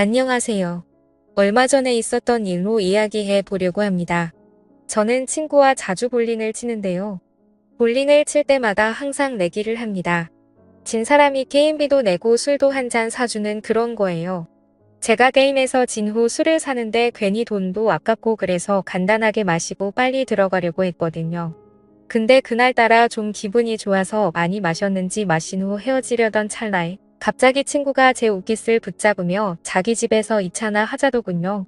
안녕하세요. 얼마 전에 있었던 일로 이야기해 보려고 합니다. 저는 친구와 자주 볼링을 치는데요. 볼링을 칠 때마다 항상 내기를 합니다. 진 사람이 게임비도 내고 술도 한 잔 사주는 그런 거예요. 제가 게임에서 진 후 술을 사는데 괜히 돈도 아깝고 그래서 간단하게 마시고 빨리 들어가려고 했거든요. 근데 그날따라 좀 기분이 좋아서 많이 마셨는지 마신 후 헤어지려던 찰나에 갑자기 친구가 제 옷깃을 붙잡으며 자기 집에서 2차나 하자더군요.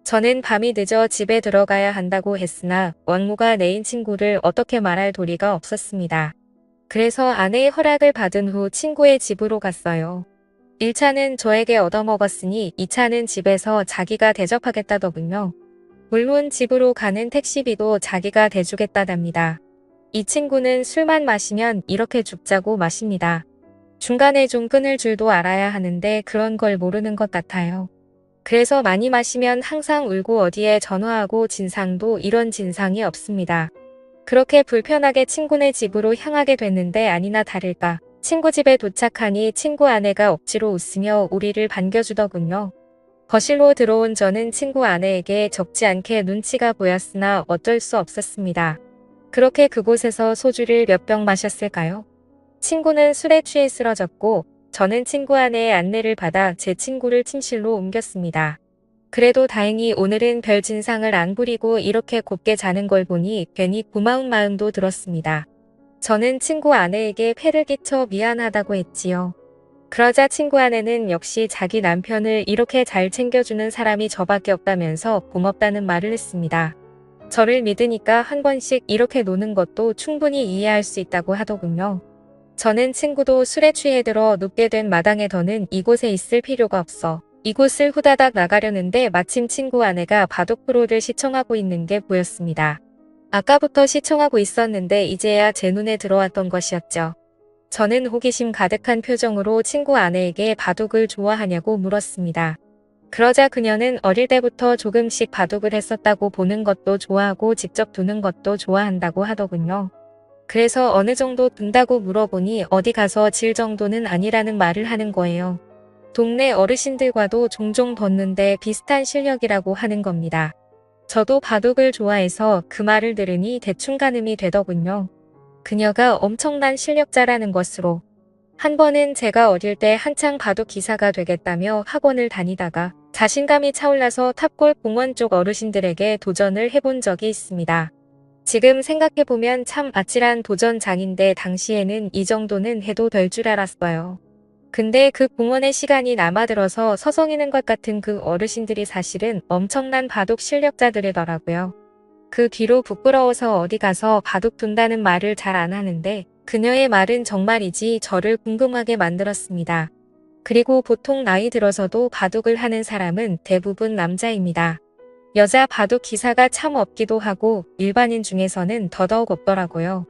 저는 밤이 늦어 집에 들어가야 한다고 했으나 왕모가 내인 친구를 어떻게 말할 도리가 없었습니다. 그래서 아내의 허락을 받은 후 친구의 집으로 갔어요. 1차는 저에게 얻어먹었으니 2차는 집에서 자기가 대접하겠다더군요. 물론 집으로 가는 택시비도 자기가 대주겠다답니다. 이 친구는 술만 마시면 이렇게 죽자고 마십니다. 중간에 좀 끊을 줄도 알아야 하는데 그런 걸 모르는 것 같아요. 그래서 많이 마시면 항상 울고 어디에 전화하고 진상도 이런 진상이 없습니다. 그렇게 불편하게 친구네 집으로 향하게 됐는데 아니나 다를까 친구 집에 도착하니 친구 아내가 억지로 웃으며 우리를 반겨주더군요. 거실로 들어온 저는 친구 아내에게 적지 않게 눈치가 보였으나 어쩔 수 없었습니다. 그렇게 그곳에서 소주를 몇 병 마셨을까요? 친구는 술에 취해 쓰러졌고 저는 친구 아내의 안내를 받아 제 친구를 침실로 옮겼습니다. 그래도 다행히 오늘은 별 진상을 안 부리고 이렇게 곱게 자는 걸 보니 괜히 고마운 마음도 들었습니다. 저는 친구 아내에게 폐를 끼쳐 미안하다고 했지요. 그러자 친구 아내는 역시 자기 남편을 이렇게 잘 챙겨주는 사람이 저밖에 없다면서 고맙다는 말을 했습니다. 저를 믿으니까 한 번씩 이렇게 노는 것도 충분히 이해할 수 있다고 하더군요. 저는 친구도 술에 취해 들어 눕게 된 마당에 더는 이곳에 있을 필요가 없어 이곳을 후다닥 나가려는데 마침 친구 아내가 바둑 프로를 시청하고 있는 게 보였습니다. 아까부터 시청하고 있었는데 이제야 제 눈에 들어왔던 것이었죠. 저는 호기심 가득한 표정으로 친구 아내에게 바둑을 좋아하냐고 물었습니다. 그러자 그녀는 어릴 때부터 조금씩 바둑을 했었다고 보는 것도 좋아하고 직접 두는 것도 좋아한다고 하더군요. 그래서 어느 정도 둔다고 물어보니 어디 가서 질 정도는 아니라는 말을 하는 거예요. 동네 어르신들과도 종종 뒀는데 비슷한 실력이라고 하는 겁니다. 저도 바둑을 좋아해서 그 말을 들으니 대충 가늠이 되더군요. 그녀가 엄청난 실력자라는 것으로. 한 번은 제가 어릴 때 한창 바둑 기사가 되겠다며 학원을 다니다가 자신감이 차올라서 탑골 공원 쪽 어르신들에게 도전을 해본 적이 있습니다. 지금 생각해보면 참 아찔한 도전장인데 당시에는 이 정도는 해도 될 줄 알았어요. 근데 그 공원에 시간이 남아들어서 서성이는 것 같은 그 어르신들이 사실은 엄청난 바둑 실력자들이더라고요. 그 뒤로 부끄러워서 어디 가서 바둑 둔다는 말을 잘 안 하는데 그녀의 말은 정말이지 저를 궁금하게 만들었습니다. 그리고 보통 나이 들어서도 바둑을 하는 사람은 대부분 남자입니다. 여자 바둑 기사가 참 없기도 하고 일반인 중에서는 더더욱 없더라고요.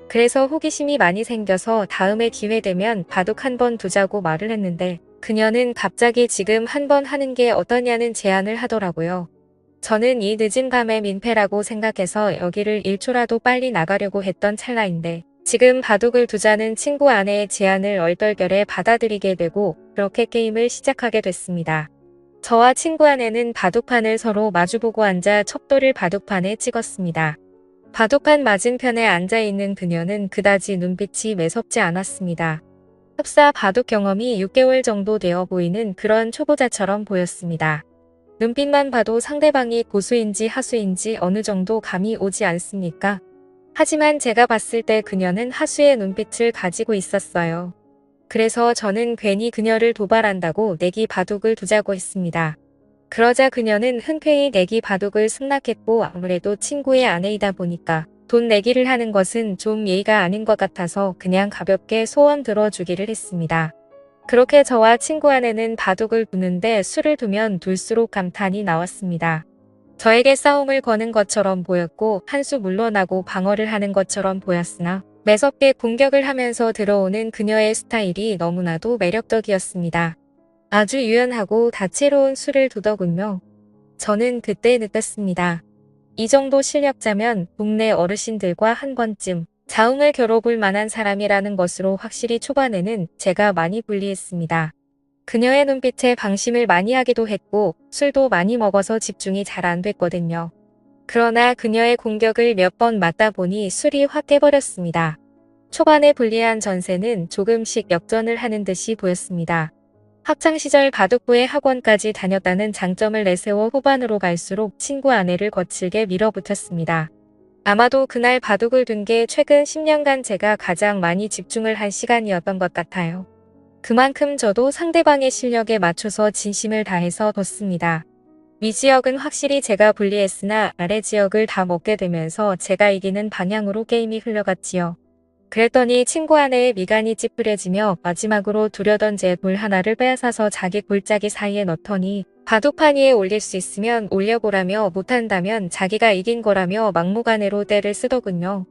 그래서 호기심이 많이 생겨서 다음에 기회 되면 바둑 한번 두자고 말을 했는데 그녀는 갑자기 지금 한번 하는 게 어떠냐는 제안을 하더라고요. 저는 이 늦은 밤에 민폐라고 생각해서 여기를 1초라도 빨리 나가려고 했던 찰나인데 지금 바둑을 두자는 친구 아내의 제안을 얼떨결에 받아들이게 되고 그렇게 게임을 시작하게 됐습니다. 저와 친구 아내는 바둑판을 서로 마주보고 앉아 척도를 바둑판에 찍었습니다. 바둑판 맞은편에 앉아있는 그녀는 그다지 눈빛이 매섭지 않았습니다. 흡사 바둑 경험이 6개월 정도 되어 보이는 그런 초보자처럼 보였습니다. 눈빛만 봐도 상대방이 고수인지 하수인지 어느 정도 감이 오지 않습니까? 하지만 제가 봤을 때 그녀는 하수의 눈빛을 가지고 있었어요. 그래서 저는 괜히 그녀를 도발한다고 내기 바둑을 두자고 했습니다. 그러자 그녀는 흔쾌히 내기 바둑을 승낙했고 아무래도 친구의 아내이다 보니까 돈 내기를 하는 것은 좀 예의가 아닌 것 같아서 그냥 가볍게 소원 들어주기를 했습니다. 그렇게 저와 친구 아내는 바둑을 두는데 술을 두면 둘수록 감탄이 나왔습니다. 저에게 싸움을 거는 것처럼 보였고 한 수 물러나고 방어를 하는 것처럼 보였으나 매섭게 공격을 하면서 들어오는 그녀의 스타일이 너무나도 매력적이었습니다. 아주 유연하고 다채로운 수를 두더군요. 저는 그때 느꼈습니다. 이 정도 실력자면 동네 어르신들과 한 번쯤 자웅을 겨뤄볼 만한 사람이라는 것으로 확실히 초반에는 제가 많이 불리했습니다. 그녀의 눈빛에 방심을 많이 하기도 했고 술도 많이 먹어서 집중이 잘 안 됐거든요. 그러나 그녀의 공격을 몇 번 맞다 보니 술이 확 깨버렸습니다. 초반에 불리한 전세는 조금씩 역전을 하는 듯이 보였습니다. 학창시절 바둑부의 학원까지 다녔다는 장점을 내세워 후반으로 갈수록 친구 아내를 거칠게 밀어붙였습니다. 아마도 그날 바둑을 둔 게 최근 10년간 제가 가장 많이 집중을 한 시간이었던 것 같아요. 그만큼 저도 상대방의 실력에 맞춰서 진심을 다해서 뒀습니다. 위 지역은 확실히 제가 불리했으나 아래 지역을 다 먹게 되면서 제가 이기는 방향으로 게임이 흘러갔지요. 그랬더니 친구 아내의 미간이 찌푸려지며 마지막으로 두려던 제 돌 하나를 빼앗아서 자기 골짜기 사이에 넣더니 바둑판 위에 올릴 수 있으면 올려보라며 못한다면 자기가 이긴 거라며 막무가내로 떼를 쓰더군요.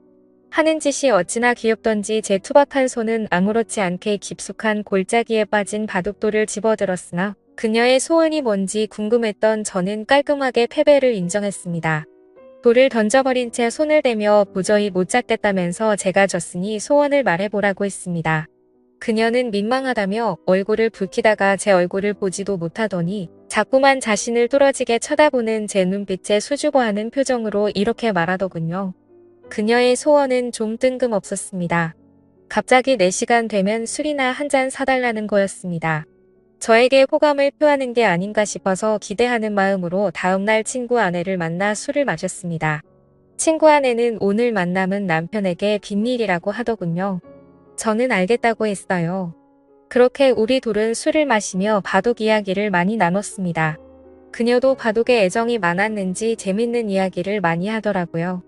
하는 짓이 어찌나 귀엽던지 제 투박한 손은 아무렇지 않게 깊숙한 골짜기에 빠진 바둑돌을 집어들었으나 그녀의 소원이 뭔지 궁금했던 저는 깔끔하게 패배를 인정했습니다. 돌을 던져버린 채 손을 대며 도저히 못 잡겠다면서 제가 졌으니 소원을 말해보라고 했습니다. 그녀는 민망하다며 얼굴을 붉히다가 제 얼굴을 보지도 못하더니 자꾸만 자신을 뚫어지게 쳐다보는 제 눈빛에 수줍어하는 표정으로 이렇게 말하더군요. 그녀의 소원은 좀 뜬금없었습니다. 갑자기 4시간 되면 술이나 한 잔 사달라는 거였습니다. 저에게 호감을 표하는 게 아닌가 싶어서 기대하는 마음으로 다음날 친구 아내를 만나 술을 마셨습니다. 친구 아내는 오늘 만남은 남편에게 비밀이라고 하더군요. 저는 알겠다고 했어요. 그렇게 우리 둘은 술을 마시며 바둑 이야기를 많이 나눴습니다. 그녀도 바둑에 애정이 많았는지 재밌는 이야기를 많이 하더라고요.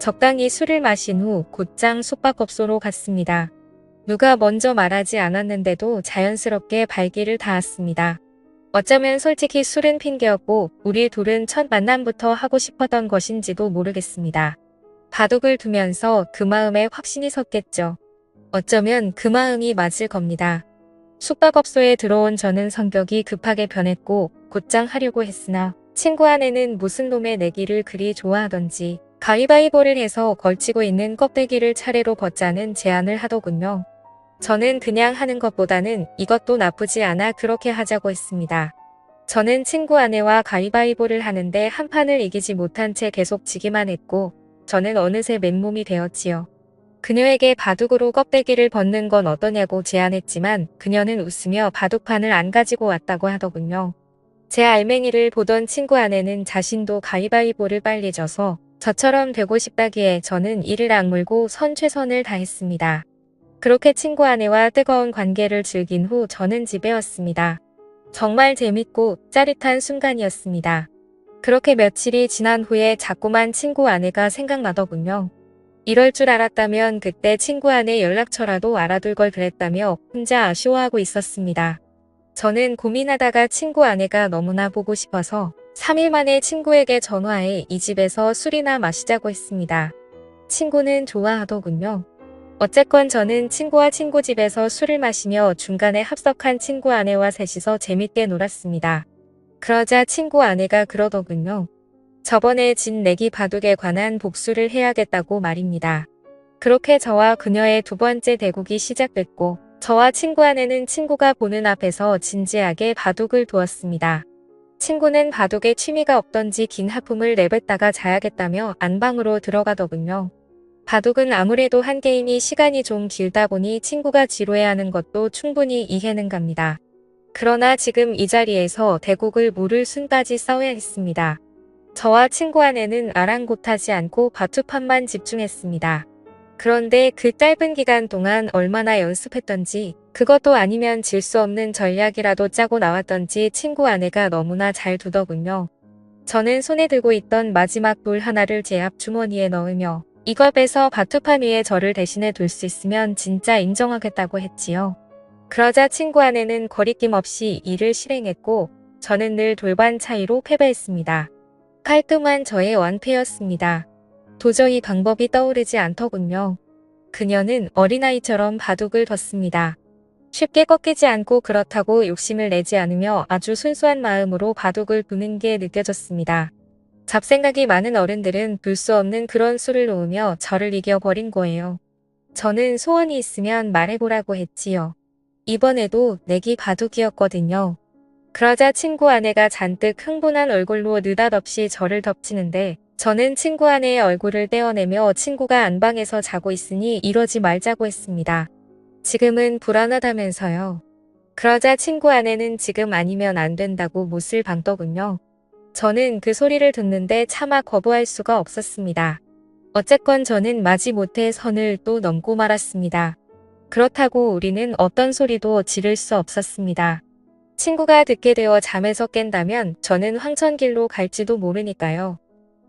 적당히 술을 마신 후 곧장 숙박업소로 갔습니다. 누가 먼저 말하지 않았는데도 자연스럽게 발길을 닿았습니다. 어쩌면 솔직히 술은 핑계였고 우리 둘은 첫 만남부터 하고 싶었던 것인지도 모르겠습니다. 바둑을 두면서 그 마음에 확신이 섰겠죠. 어쩌면 그 마음이 맞을 겁니다. 숙박업소에 들어온 저는 성격이 급하게 변했고 곧장 하려고 했으나 친구 아내는 무슨 놈의 내기를 그리 좋아하던지 가위바위보를 해서 걸치고 있는 껍데기를 차례로 벗자는 제안을 하더군요. 저는 그냥 하는 것보다는 이것도 나쁘지 않아 그렇게 하자고 했습니다. 저는 친구 아내와 가위바위보를 하는데 한 판을 이기지 못한 채 계속 지기만 했고 저는 어느새 맨몸이 되었지요. 그녀에게 바둑으로 껍데기를 벗는 건 어떠냐고 제안했지만 그녀는 웃으며 바둑판을 안 가지고 왔다고 하더군요. 제 알맹이를 보던 친구 아내는 자신도 가위바위보를 빨리 져서 저처럼 되고 싶다기에 저는 이를 악물고 선 최선을 다했습니다. 그렇게 친구 아내와 뜨거운 관계를 즐긴 후 저는 집에 왔습니다. 정말 재밌고 짜릿한 순간이었습니다. 그렇게 며칠이 지난 후에 자꾸만 친구 아내가 생각나더군요. 이럴 줄 알았다면 그때 친구 아내 연락처라도 알아둘 걸 그랬다며 혼자 아쉬워하고 있었습니다. 저는 고민하다가 친구 아내가 너무나 보고 싶어서 3일 만에 친구에게 전화해 이 집에서 술이나 마시자고 했습니다. 친구는 좋아하더군요. 어쨌건 저는 친구와 친구 집에서 술을 마시며 중간에 합석한 친구 아내와 셋이서 재밌게 놀았습니다. 그러자 친구 아내가 그러더군요. 저번에 진 내기 바둑에 관한 복수를 해야겠다고 말입니다. 그렇게 저와 그녀의 두 번째 대국이 시작됐고 저와 친구 아내는 친구가 보는 앞에서 진지하게 바둑을 두었습니다. 친구는 바둑에 취미가 없던지 긴 하품을 내뱉다가 자야겠다며 안방으로 들어가더군요. 바둑은 아무래도 한 게임이 시간이 좀 길다 보니 친구가 지루해하는 것도 충분히 이해는 갑니다. 그러나 지금 이 자리에서 대국을 물을 순까지 싸워야 했습니다. 저와 친구 아내는 아랑곳하지 않고 바둑판만 집중했습니다. 그런데 그 짧은 기간 동안 얼마나 연습했던지 그것도 아니면 질 수 없는 전략이라도 짜고 나왔던지 친구 아내가 너무나 잘 두더군요. 저는 손에 들고 있던 마지막 돌 하나를 제 앞 주머니에 넣으며 이걸 빼서 바둑판 위에 저를 대신해 둘 수 있으면 진짜 인정하겠다고 했지요. 그러자 친구 아내는 거리낌 없이 이를 실행했고 저는 늘 돌반 차이로 패배했습니다. 깔끔한 저의 완패였습니다. 도저히 방법이 떠오르지 않더군요. 그녀는 어린아이처럼 바둑을 뒀습니다. 쉽게 꺾이지 않고 그렇다고 욕심을 내지 않으며 아주 순수한 마음으로 바둑을 두는 게 느껴졌습니다. 잡생각이 많은 어른들은 둘 수 없는 그런 수를 놓으며 저를 이겨버린 거예요. 저는 소원이 있으면 말해보라고 했지요. 이번에도 내기 바둑이었거든요. 그러자 친구 아내가 잔뜩 흥분한 얼굴로 느닷없이 저를 덮치는데 저는 친구 아내의 얼굴을 떼어내며 친구가 안방에서 자고 있으니 이러지 말자고 했습니다. 지금은 불안하다면서요. 그러자 친구 아내는 지금 아니면 안 된다고 못을 박더군요. 저는 그 소리를 듣는데 차마 거부할 수가 없었습니다. 어쨌건 저는 마지못해 선을 또 넘고 말았습니다. 그렇다고 우리는 어떤 소리도 지를 수 없었습니다. 친구가 듣게 되어 잠에서 깬다면 저는 황천길로 갈지도 모르니까요.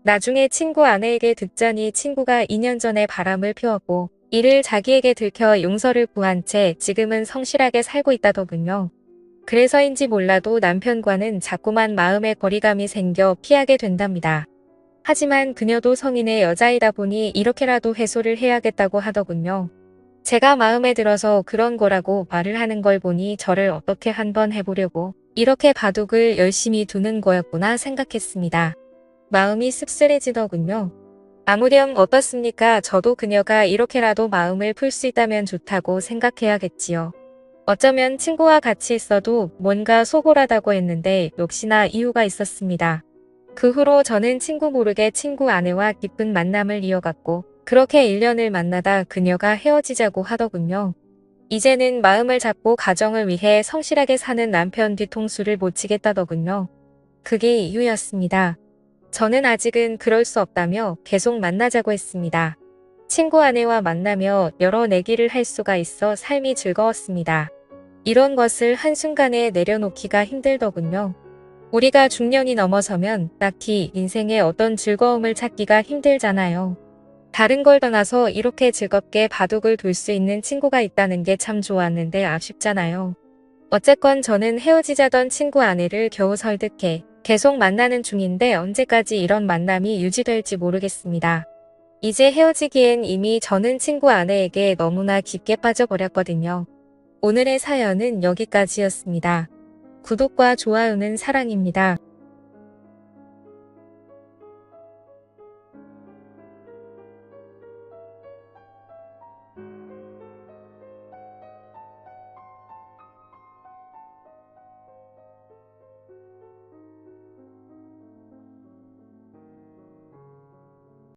나중에 친구 아내에게 듣자니 친구가 2년 전에 바람을 피웠고 이를 자기에게 들켜 용서를 구한 채 지금은 성실하게 살고 있다더군요. 그래서인지 몰라도 남편과는 자꾸만 마음의 거리감이 생겨 피하게 된답니다. 하지만 그녀도 성인의 여자이다 보니 이렇게라도 해소를 해야겠다고 하더군요. 제가 마음에 들어서 그런 거라고 말을 하는 걸 보니 저를 어떻게 한번 해보려고 이렇게 바둑을 열심히 두는 거였구나 생각했습니다. 마음이 씁쓸해지더군요. 아무렴 어떻습니까? 저도 그녀가 이렇게라도 마음을 풀 수 있다면 좋다고 생각해야겠지요. 어쩌면 친구와 같이 있어도 뭔가 소홀하다고 했는데 역시나 이유가 있었습니다. 그 후로 저는 친구 모르게 친구 아내와 깊은 만남을 이어갔고 그렇게 1년을 만나다 그녀가 헤어지자고 하더군요. 이제는 마음을 잡고 가정을 위해 성실하게 사는 남편 뒤통수를 못 치겠다더군요. 그게 이유였습니다. 저는 아직은 그럴 수 없다며 계속 만나자고 했습니다. 친구 아내와 만나며 여러 내기를 할 수가 있어 삶이 즐거웠습니다. 이런 것을 한순간에 내려놓기가 힘들더군요. 우리가 중년이 넘어서면 딱히 인생의 어떤 즐거움을 찾기가 힘들잖아요. 다른 걸 떠나서 이렇게 즐겁게 바둑을 둘 수 있는 친구가 있다는 게 참 좋았는데 아쉽잖아요. 어쨌건 저는 헤어지자던 친구 아내를 겨우 설득해 계속 만나는 중인데 언제까지 이런 만남이 유지될지 모르겠습니다. 이제 헤어지기엔 이미 저는 친구 아내에게 너무나 깊게 빠져버렸거든요. 오늘의 사연은 여기까지였습니다. 구독과 좋아요는 사랑입니다.